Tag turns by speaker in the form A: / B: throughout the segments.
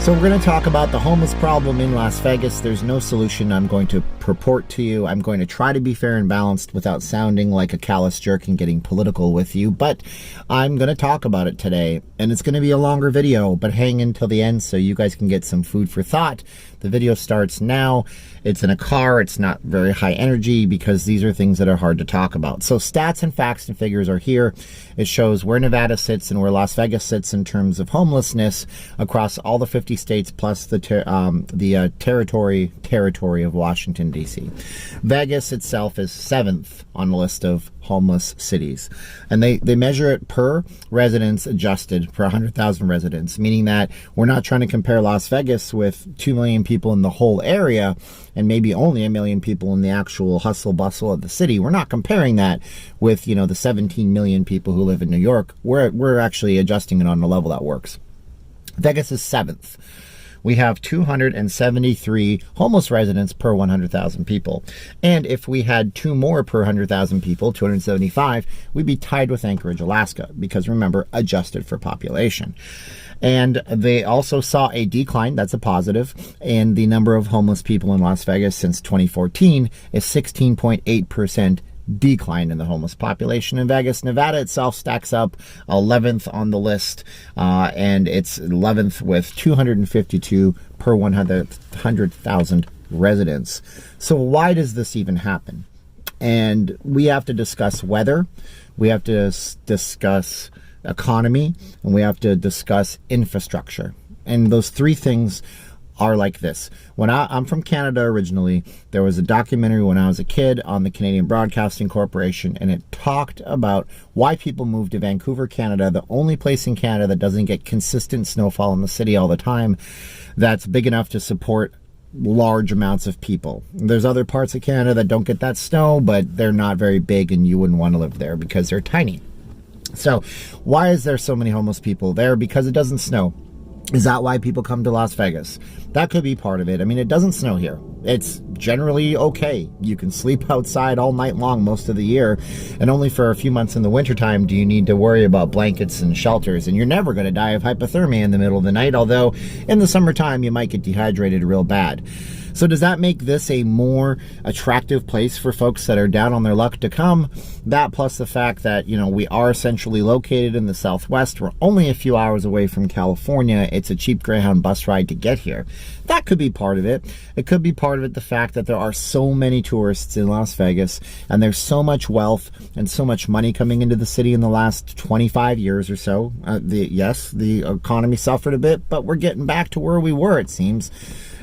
A: So we're going to talk about the homeless problem in Las Vegas. There's no solution I'm going to purport to you. I'm going to try to be fair and balanced without sounding like a callous jerk and getting political with you, but I'm going to talk about it today, and it's going to be a longer video, but hang until the end so you guys can get some food for thought. The video starts now. It's in a car. It's not very high energy because these are things that are hard to talk about. So stats and facts and figures are here. It shows where Nevada sits and where Las Vegas sits in terms of homelessness across all the 50 states plus the territory of Washington, D.C. Vegas itself is 7th on the list of homeless cities. And they measure it per residence adjusted per 100,000 residents, meaning that we're not trying to compare Las Vegas with 2 million people in the whole area and maybe only 1 million people in the actual hustle bustle of the city. We're not comparing that with, you know, the 17 million people who live in New York. We're actually adjusting it on a level that works. Vegas is 7th. We have 273 homeless residents per 100,000 people. And if we had 2 more per 100,000 people, 275, we'd be tied with Anchorage, Alaska, because remember, adjusted for population. And they also saw a decline, that's a positive, in the number of homeless people in Las Vegas since 2014 is 16.8% decline in the homeless population in Vegas. Nevada itself stacks up 11th on the list, and it's 11th with 252 per 100,000 residents. So why does this even happen? And we have to discuss weather, we have to discuss economy, and we have to discuss infrastructure. And those 3 things are like this. When I'm from Canada originally, there was a documentary when I was a kid on the Canadian Broadcasting Corporation, and it talked about why people move to Vancouver, Canada, the only place in Canada that doesn't get consistent snowfall in the city all the time that's big enough to support large amounts of people. There's other parts of Canada that don't get that snow, but they're not very big and you wouldn't want to live there because they're tiny. So why is there so many homeless people there? Because it doesn't snow. Is that why people come to Las Vegas? That could be part of it. I mean, it doesn't snow here. It's generally okay. You can sleep outside all night long most of the year, and only for a few months in the wintertime do you need to worry about blankets and shelters, and you're never going to die of hypothermia in the middle of the night, although in the summertime you might get dehydrated real bad. So does that make this a more attractive place for folks that are down on their luck to come? That plus the fact that, you know, we are centrally located in the Southwest. We're only a few hours away from California. It's a cheap Greyhound bus ride to get here. That could be part of it. It could be part of it the fact that there are so many tourists in Las Vegas and there's so much wealth and so much money coming into the city in the last 25 years or so. Yes, the economy suffered a bit, but we're getting back to where we were, it seems.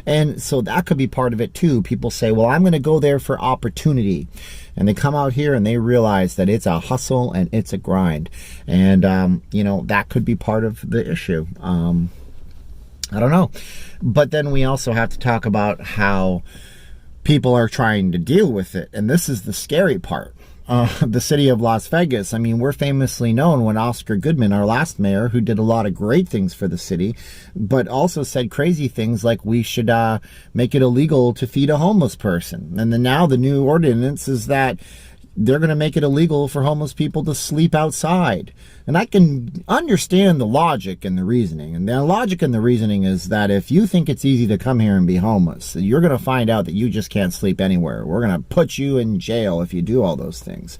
A: And so that could be part of it too. People say, well, I'm going to go there for opportunity. And they come out here and they realize that it's a hustle and it's a grind. And, you know, that could be part of the issue. I don't know. But then we also have to talk about how people are trying to deal with it. And this is the scary part. The city of Las Vegas, I mean, we're famously known when Oscar Goodman, our last mayor, who did a lot of great things for the city, but also said crazy things like we should make it illegal to feed a homeless person. And then now the new ordinance is that they're going to make it illegal for homeless people to sleep outside. And I can understand the logic and the reasoning. And the logic and the reasoning is that if you think it's easy to come here and be homeless, you're going to find out that you just can't sleep anywhere. We're going to put you in jail if you do all those things.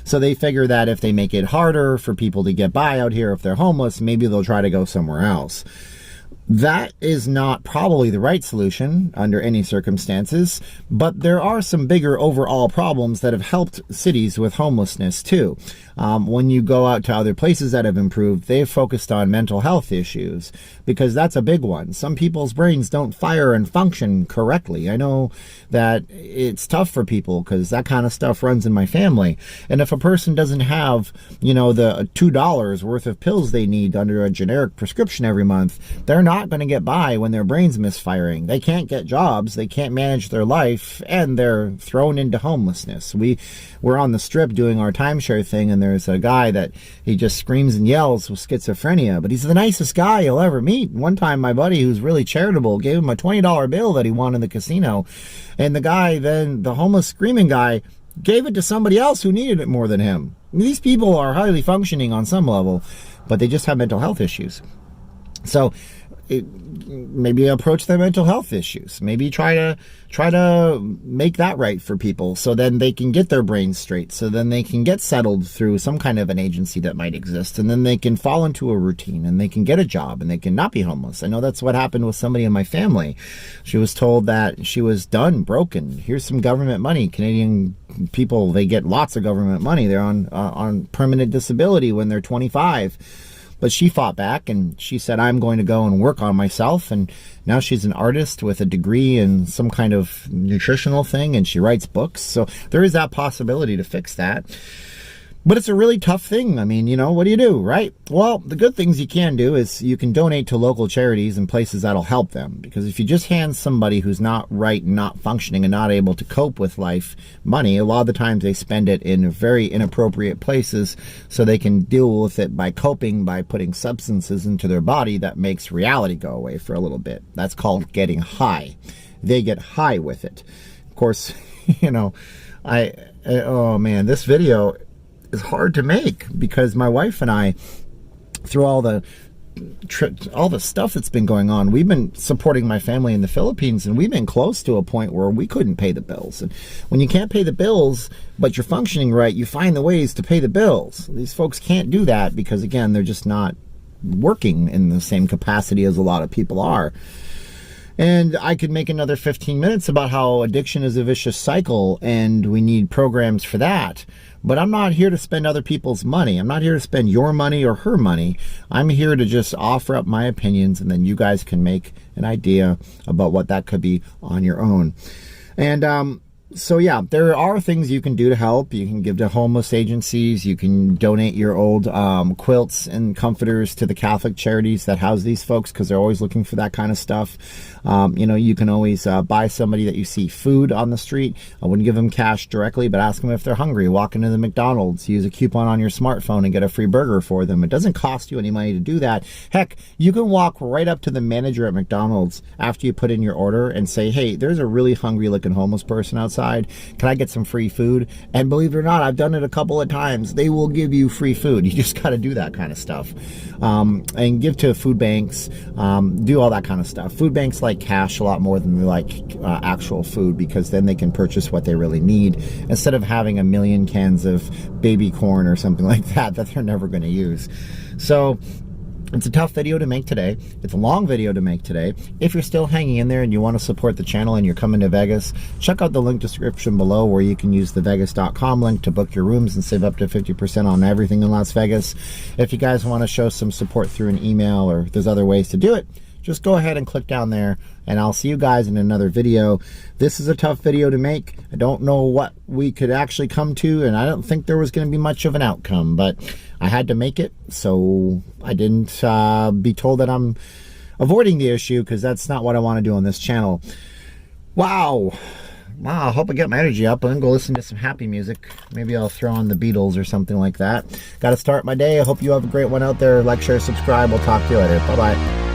A: So they figure that if they make it harder for people to get by out here if they're homeless, maybe they'll try to go somewhere else. That is not probably the right solution under any circumstances, but there are some bigger overall problems that have helped cities with homelessness too. When you go out to other places that have improved, they've focused on mental health issues because that's a big one. Some people's brains don't fire and function correctly. I know that it's tough for people because that kind of stuff runs in my family. And if a person doesn't have, you know, the $2 worth of pills they need under a generic prescription every month, they're not going to get by when their brain's misfiring. They can't get jobs, they can't manage their life, and they're thrown into homelessness. We're on the Strip doing our timeshare thing, and there's a guy that he just screams and yells with schizophrenia, but he's the nicest guy you'll ever meet. One time my buddy, who's really charitable, gave him a $20 bill that he won in the casino, and the guy, then the homeless screaming guy, gave it to somebody else who needed it more than him. These people are highly functioning on some level, but they just have mental health issues. So maybe approach their mental health issues. Maybe try to make that right for people, so then they can get their brains straight, so then they can get settled through some kind of an agency that might exist, and then they can fall into a routine, and they can get a job, and they can not be homeless. I know that's what happened with somebody in my family. She was told that she was done, broken. Here's some government money. Canadian people, they get lots of government money. They're on permanent disability when they're 25. But she fought back, and she said, I'm going to go and work on myself. And now she's an artist with a degree in some kind of nutritional thing, and she writes books. So there is that possibility to fix that. But it's a really tough thing. I mean, you know, what do you do, right? Well, the good things you can do is you can donate to local charities and places that'll help them. Because if you just hand somebody who's not right, not functioning, and not able to cope with life money, a lot of the times they spend it in very inappropriate places so they can deal with it by coping, by putting substances into their body that makes reality go away for a little bit. That's called getting high. They get high with it. Of course, you know, oh man, this video is hard to make because my wife and I, through all the stuff that's been going on, we've been supporting my family in the Philippines, and we've been close to a point where we couldn't pay the bills. And when you can't pay the bills, but you're functioning right, you find the ways to pay the bills. These folks can't do that because, again, they're just not working in the same capacity as a lot of people are. And I could make another 15 minutes about how addiction is a vicious cycle, and we need programs for that. But I'm not here to spend other people's money. I'm not here to spend your money or her money. I'm here to just offer up my opinions, and then you guys can make an idea about what that could be on your own. And so yeah, there are things you can do to help. You can give to homeless agencies. You can donate your old quilts and comforters to the Catholic charities that house these folks, because they're always looking for that kind of stuff. You know, you can always buy somebody that you see food on the street. I wouldn't give them cash directly, but ask them if they're hungry. Walk into the McDonald's, use a coupon on your smartphone and get a free burger for them. It doesn't cost you any money to do that. Heck, you can walk right up to the manager at McDonald's after you put in your order and say, hey, there's a really hungry looking homeless person outside. Can I get some free food? And believe it or not, I've done it a couple of times. They will give you free food. You just got to do that kind of stuff. And give to food banks, do all that kind of stuff. Food banks like cash a lot more than they like actual food, because then they can purchase what they really need instead of having a million cans of baby corn or something like that they're never going to use. So it's a tough video to make today. It's a long video to make today. If you're still hanging in there and you want to support the channel and you're coming to Vegas, check out the link description below where you can use the vegas.com link to book your rooms and save up to 50% on everything in Las Vegas. If you guys want to show some support through an email, or there's other ways to do it, just go ahead and click down there, and I'll see you guys in another video. This is a tough video to make. I don't know what we could actually come to, and I don't think there was going to be much of an outcome, but I had to make it, so I didn't be told that I'm avoiding the issue, because that's not what I want to do on this channel. Wow, I hope I get my energy up. I'm going to go listen to some happy music. Maybe I'll throw on the Beatles or something like that. Got to start my day. I hope you have a great one out there. Like, share, subscribe. We'll talk to you later. Bye-bye.